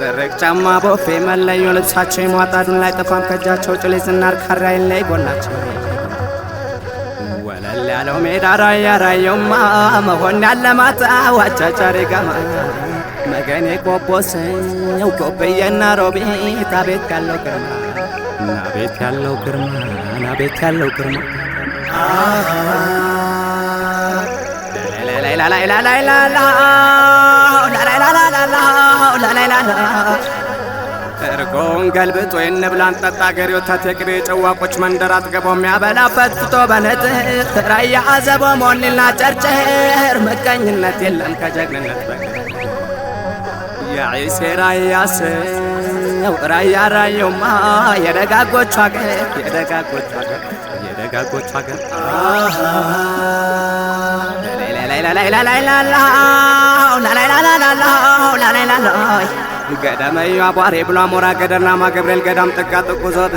ደረቅ ጫማ ቦፌ መለዮ ልብሳቸው የሟጣዱን ላይ ጠፋም ከእጃቸው ጭሌ ዝናር ካራይን ላይ ጎናቸው ወለል ያለው ሜዳ ራያ ራየውማ መሆን ያለማታ ዋጫጫሬ ጋማ መገኔ ቆቦሰው ቆበየና ሮቤት አቤት ያለው ግርማ ናቤት ያለው ግርማ ናቤት ያለው ግርማ እርጎን ገልብጦ የንብላን ጠጣ ገር ወተት የቅቤ ጨዋቆች መንደር አጥገቦ የሚያበላበት ፍቶ በነጥር ራያ አዘቦ ሞኒና ጨርጨር መቀኝነት የለም ከጀግንነት በቀር የዒሴ ራያ ሰው ራያ ራየውማ የደጋጎቹ አገር የደጋጎቹ አገር የደጋጎቹ አገር ገዳመዩ አቧሬ ብሎ አሞራ ገደርናማ ገብርኤል ገዳም ጥጋ ጥቁ ዞብ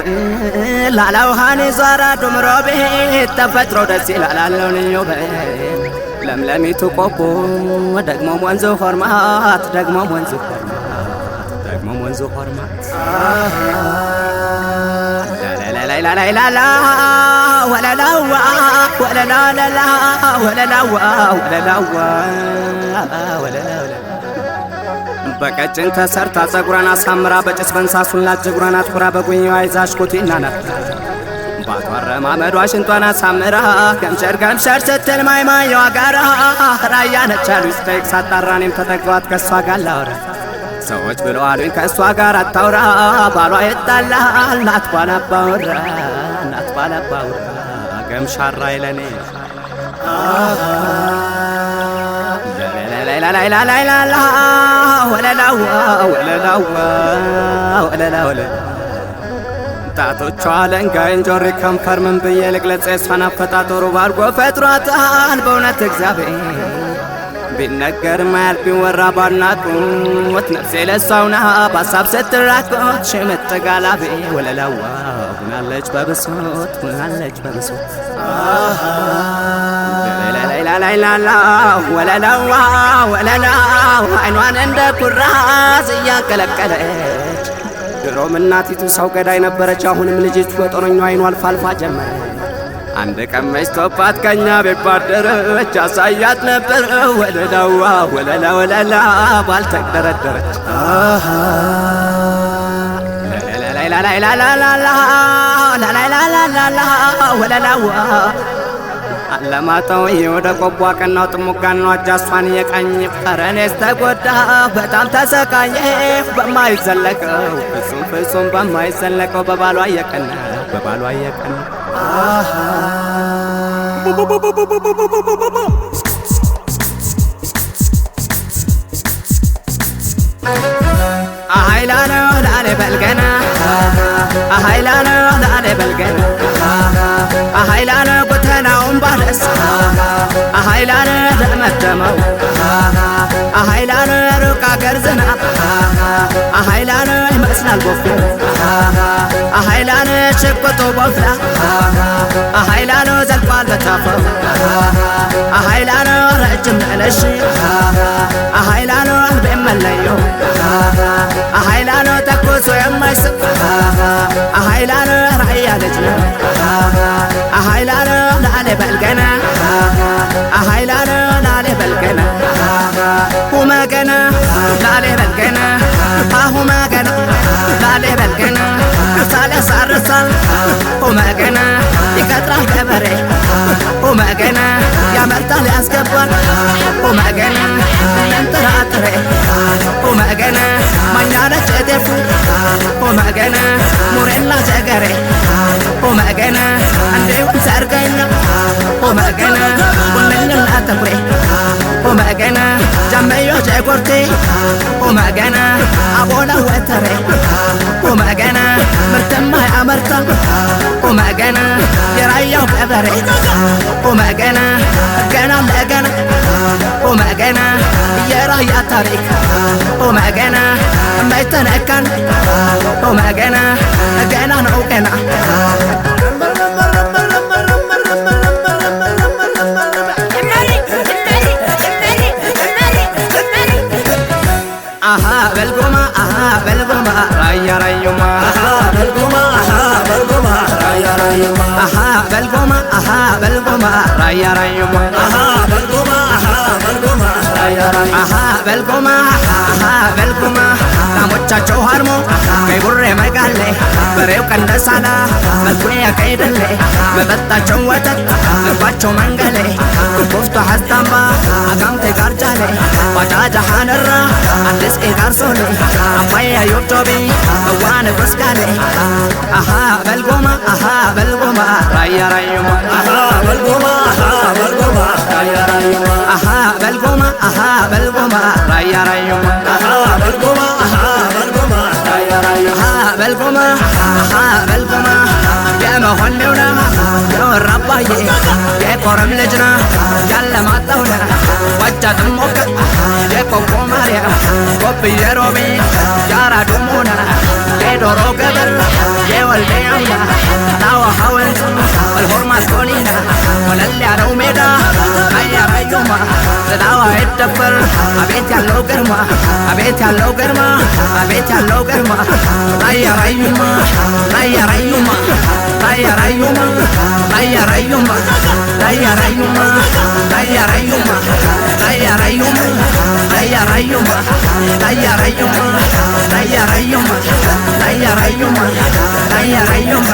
ላላውሃኔ ዟራ ዱምሮ ቤት ተፈጥሮ ደስ ይላል አለው ልዩ ለምለሚቱ ቆቦ ደግሞ ወንዙ ሆርማት ደግሞ ወንዙ ሆርማት ደግሞ ወንዙ ሆርማት ላላላላላላ ወለላዋ ወለላላላ ወለላዋ ወለላዋ ወለላላ በቀጭን ተሰርታ ጸጉሯን አሳምራ በጭስ በንሳሱን ጅግሯን አትኩራ በጉኛዋ ይዛሽ ኮቴና ናት ባቷረ ማመዷ ሽንቷን አሳምራ ገምሸር ገምሸር ስትል ማይማየዋ ጋራ ራያ ነች አሉኝ ስጠይቅ ሳጣራ እኔም ተጠጋኋት ከእሷ ጋር ላወራ ሰዎች ብለዋሉኝ ከእሷ ጋር አታውራ ባሏ ይጣላል ናት ባላባወራ ናት ባላባወራ ገምሻራ ይለኔ ላላላላላላ ወለላዋ ወለላዋ ወለላዋ ጣቶቿ ለንጋይ እንጆሪ ከንፈር ምን ብዬ ልግለጽ የሷን አፈጣጠሩ ባርጎ ፈጥሯታል በእውነት እግዚአብሔር ቢነገር ማያልፍ ቢወራ ባናቁት ነፍሴ ለሷውና በሀሳብ ስትራቆት ሽምጥ ጋላቤ ወለላዋ ሁናለች በብሶት ሁናለች በብሶት ላላላላላ ወለላዋ ወለላው አይኗን እንደ ኩራዝ እያንቀለቀለች ድሮም እናቲቱ ሰው ገዳይ ነበረች አሁንም ልጅቱ በጦረኛው አይኗ አልፋ አልፋ ጀመረ አንድ ቀን መሽቶባት ከኛ ቤት ባደረች አሳያት ነበር ወለላዋ ወለላ ወለላ ባልተደረደረች ላላላላላላ ላላላላላላ ወለላዋ አለማጣው ወደ ቆቦ ቀናው ጥሙጋናው አጃሷን የቀኝ ፈረኔስ ተጎዳ በጣም ተሰቃየ በማይዘለቀው ፍጹም በማይዘለቀው በባሏ የቀና በባሏ የቀና አሃይላነ ላለ በልገና አሃይላነ ላለ በልገና አሃይላነ ጎተናውን ባለስ አሃይላነ ደመደመው አሃይላነ ሩቅ አገር ዝናብ አሃይላነ ይመስላል ጎፎ አሃይላነ ሽቁጡ ቦፍላ አሃይላነ ዘልቋል በታፈው አሃይላነ ረጅም ነለሽ አሃይላነ አልቤም መለዮ አሃይላነ ተኩሶ የማይስቅ አሃይላነ ራያ ልጅ ነው አሃይላነ ላለ በልገና አሃይላነ ላለ በልገና ሁመገና ላለ በልገና ሁመገና ላለ በልገና ሳለሳርሳል ሁመገና ይቀጥራል ገበሬ ሁመገና ያመርታል ያስገባል ሁመገና እንጥራጥሬ ሁመገና ማኛለች እቴፉ ሁመገና ሙሬና ጀገሬ ሁመገና አንዴውን ሰርገኛ ሁመገና ቡነኝና ተኩሬ ሁመገና ጃመዮ ጀጎርቴ ሁመገና አቦላ ወተሬ ሁመገና ምርትማ ያመርታል ሁመገና የራያው ገበሬ ሁመገና ገና ለገና ሁመገና የራያ ታሪክ ሁመገና የማይተነካን ሁመገና ገና ነው ገና aha belgoma raya rayuma aha belgoma kamochacho harmo kay burre magale በሬው ቀንደሳና መልኩያ ከይደለ በበጣቸው ወተት ልባቸው መንገሌ ኮፍቶ ሐስታምባ አጋምቴ ጋርጃሌ ባጃጃ ሐነራ አዲስ ጋርሶሌ አባያ ዮቶቢ ዋነ በስካሌ አሃ በልጎማ ራያ ራዩማ አሃ በልጎማ ራያ ራዩማ አሃ በልጎማ ራያ ራዩማ አሃ በልጎማ ራያ ራዩማ በልጎማ በልጎማ የመሆኔውና የወራባዬ የቆረም ልጅና ያለማጣውና ዋጃትም ሞከት የቆቆ ማርያም ቆብዬ ሮቤ ያራዱሙና የዶሮ ገበር የወልደያምና ናዋሃ ወንዝ አልሆርማስ ኮኒና ወለል ያለው ሜዳ አያራዩማ ዝናዋ ይደፈር አቤት ያለው ግርማ አቤት ያለው ግርማ አቤት ያለው ግርማ አያራዩማ አያራዩማ አያራዩማ አያራዩማ አያራዩማ አያራዩማ አያራዩማ አያራዩማ አያራዩማ አያራዩማ አያራዩማ አያራዩማ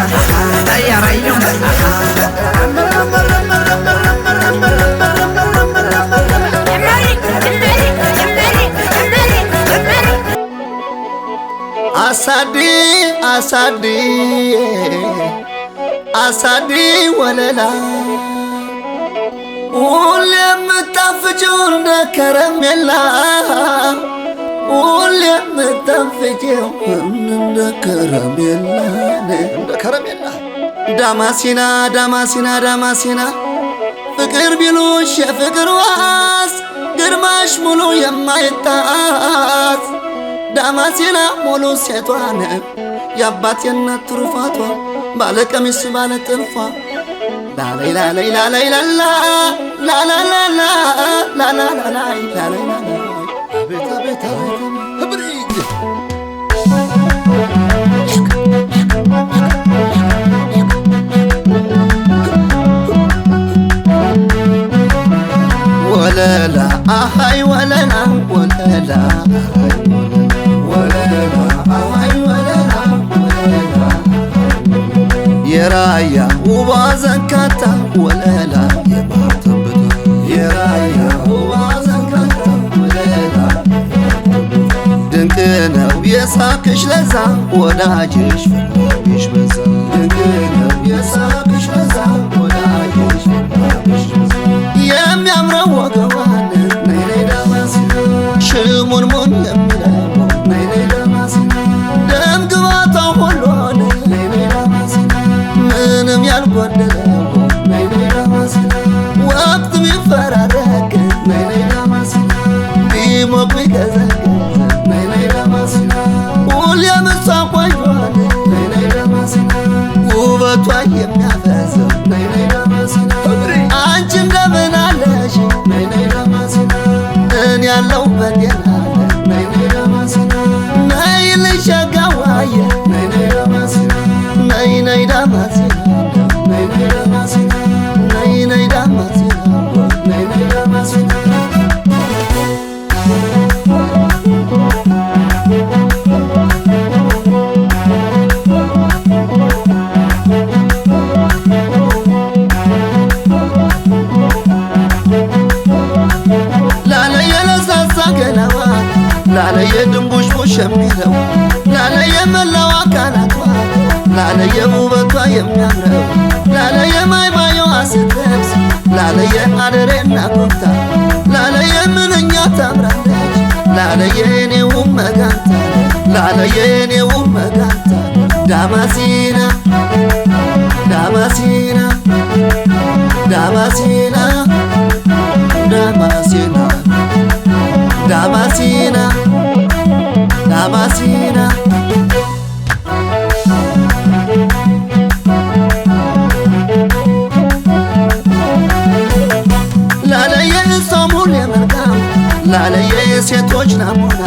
አያራዩማ አሳዲ ወለላ ሁሌም ጣፍጭው እንደ ከረሜላ ሁሌም ጣፍጭው እንደ ከረሜላ ዳማሲና ፍቅር ቢሉሽ የፍቅር ዋስ ግርማሽ ሙሉ የማይጣስ ዳማሲና ሙሉ ሴቷን የአባቴነት ትሩፋቷ ባለቀሚስ ባለጥልፏ ላላይ ወለላ አሃይ ወለላ የራያ ውባ ዘንካታ ወለላ የማተብታ የራያ ውባ ዘንካታ ወለላ ድንቅ ነው የሳቅሽ ለዛ ወዳጅሽ ፍቅርሽ በዛ ድንቅ ነው የሳቅሽ ለዛ ወዳጅሽ ፍቅርሽ በዛ የሚያምረው ወገዋን ነይ ዳማሲና ሽሙንሙን የሚለው ነይ ዳማሲና ደም ግባታ ሁሉን ነይ ዳማሲና ምንም ያልጎደለው ነይ ዳማሲና ወቅት ቢፈራረቅ ነይ ዳማሲና ቢሞቅ ቢቀዘቅዝ ነይ ዳማሲና ሁሌም እሷ ቆንጆን ነይ ዳማሲና ውበቷ የሚያፈዘው ነይ ዳማሲና አንቺ እንደምን አለሽ ነይ ዳማሲና እኔ ያለው በጤና ነይ ዳማሲና ነይ ልሸጋዋየ ነይ ዳማሲና ነይ ዳማሲና ነይ ዳማሲና ነይ ዳማሲና ነይ ዳማሲና ላለየ ድንቡሽቡሽ የሚለው ላለየ መላው አካላቷ ላለየ ውበቷ የሚያምረው ላለየ ማይማየዋ ስትለብስ ላለየ አደሬና ኮፍታ ላለየ ምንኛ ታምራለች ላለየ እኔው መጋንታ ላለየ እኔው መጋንታ ዳማሲና ላለየ ሶሙል የመልካም ላለየ ሴቶች ናሙና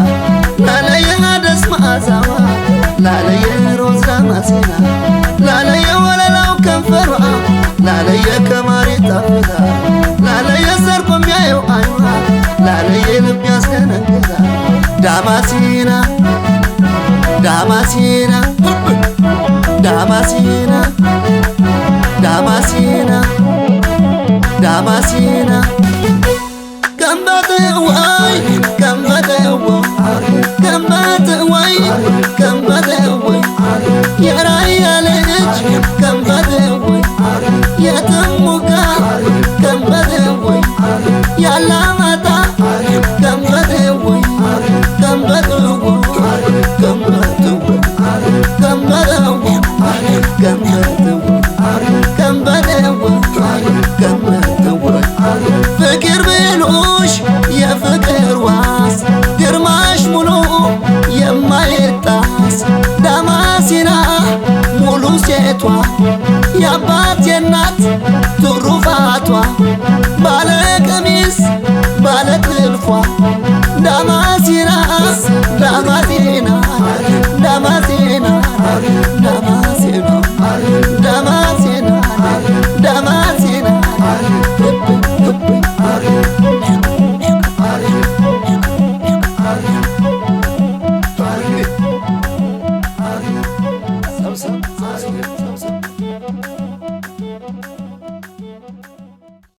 ላለየ አደስ መዓዛዋ ላለየ ሮዝ ዳማሲና ላለየ ወለላው ከንፈ ላለየ ከማር ይጣፍጣል ላለየ ሰርቆ የሚያየው አይኗ ላለየ ልብ ያስደነግጣል ዳማሲና ዳማሲና ዳማሲና ዳማሲና ዳማሲና ከምበትወይ ከምበትወይ ከምበትወይ ከምበትወይ የራያ ልጅ ከምበትወይ የትሙጋ ከምበትወይ ያላማጣ ከምበትወይ ከምበትወይ ከምበትወይ ከምበትወይ ከምበትወይ ከምበትወይ ፍቅር ብሎሽ የፍቅር ዋስ ግርማሽ ሙሉ የማይጣስ ዳማሲና ሙሉ ሴቷ የአባት የናት ትሩፋቷ ባለ ቀሚስ ባለ ጥልፏ ዳማሲና ዳማሲና ዳማሲና ዳማሲና ዳማሲና ዳማሲና Samsung